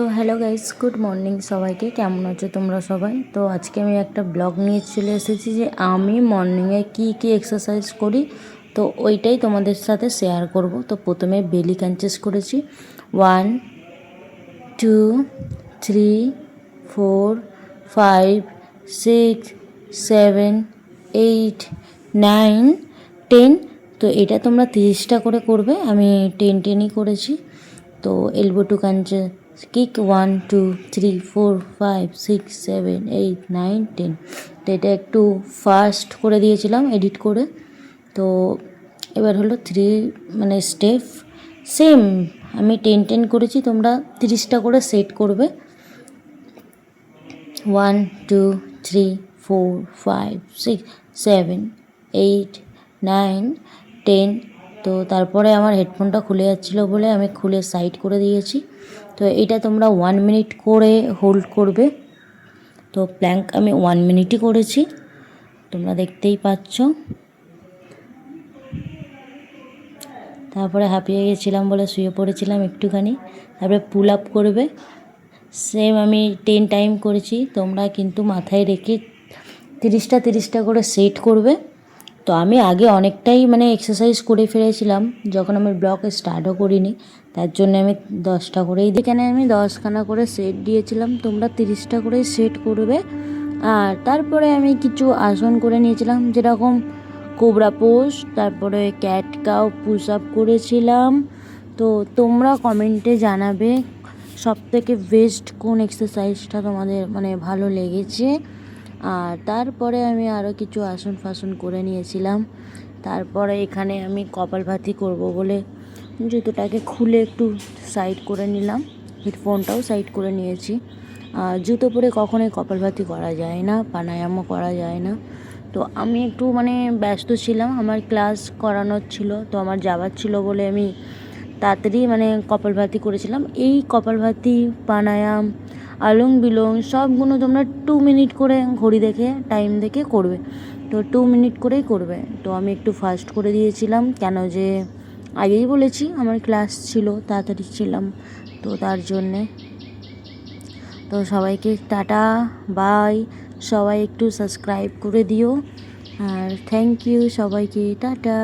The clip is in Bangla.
তো হ্যালো গাইস, গুড মর্নিং সবাইকে। কেমন আছো তোমরা সবাই? তো আজকে আমি একটা ব্লগ নিয়ে চলে এসেছি যে আমি মর্নিংয়ে কী এক্সারসাইজ করি, তো ওইটাই তোমাদের সাথে শেয়ার করব। তো প্রথমে বেলি ক্রাঞ্চেস করেছি 1 2 3 4 5 6 7 8 9 10। তো এটা তোমরা 30টা করে করবে, আমি 10ই করেছি। তো এলবো টু ক্রাঞ্চেস কিক 1 2 3 4 5 6 7 8 9 10। তো এটা একটু ফাস্ট করে দিয়েছিলাম এডিট করে। তো এবার হলো মানে স্টেপ সেম আমি 10 করেছি, তোমরা 30টা করে সেট করবে। 1 2 3 4 5 6 7 8 9 10। তো তারপরে আমার হেডফোনটা খুলে যাচ্ছিলো বলে আমি খুলে সাইড করে দিয়েছি। তো এটা তোমরা 1 মিনিট করে হোল্ড করবে। তো প্ল্যাঙ্ক আমি 1 মিনিটই করেছি, তোমরা দেখতেই পাচ্ছ। তারপরে হাঁপিয়ে গেছিলাম বলে শুয়ে পড়েছিলাম একটুখানি। তারপরে পুল আপ করবে, সেম আমি 10 টাইম করেছি। তোমরা কিন্তু মাথায় রেখে 30টা করে সেট করবে। তো আমি আগে অনেকটাই মানে এক্সারসাইজ করে ফেলেছিলাম, যখন আমি ব্লগ স্টার্টও করিনি, তার জন্য আমি 10টা করেই এখানে আমি 10খানা করে সেট দিয়েছিলাম। তোমরা 30টা করেই সেট করবে। আর তারপরে আমি কিছু আসন করে নিয়েছিলাম, যেরকম কোবরা পোজ, তারপরে ক্যাট কাউ পুশ আপ করেছিলাম। তো তোমরা কমেন্টে জানাবে সবথেকে বেস্ট কোন এক্সারসাইজটা তোমাদের মানে ভালো লেগেছে। আর তারপরে আমি আরও কিছু আসন ফাসন করে নিয়েছিলাম। তারপরে এখানে আমি কপালভাতি করব বলে জুতোটাকে খুলে একটু সাইড করে নিলাম, হেডফোনটাও সাইড করে নিয়েছি। আর জুতো পরে কখনোই কপালভাতি করা যায় না, প্রাণায়ামও করা যায় না। তো আমি একটু মানে ব্যস্ত ছিলাম, আমার ক্লাস করানোর ছিল, তো আমার যাওয়ার ছিল বলে আমি তাড়াতাড়ি মানে কপালভাতি করেছিলাম। এই কপালভাতি, প্রাণায়াম, আলোং বিলোং সবগুলো তোমরা 2 মিনিট করে ঘড়ি দেখে টাইম দেখে করবে। তো 2 মিনিট করেই করবে। তো আমি একটু ফাস্ট করে দিয়েছিলাম, কেন যে আগেই বলেছি আমার ক্লাস ছিল, তাড়াতাড়ি ছিলাম, তো তার জন্যে। তো সবাইকে টাটা বাই, সবাই একটু সাবস্ক্রাইব করে দিও। আর থ্যাংক ইউ সবাইকে, টাটা।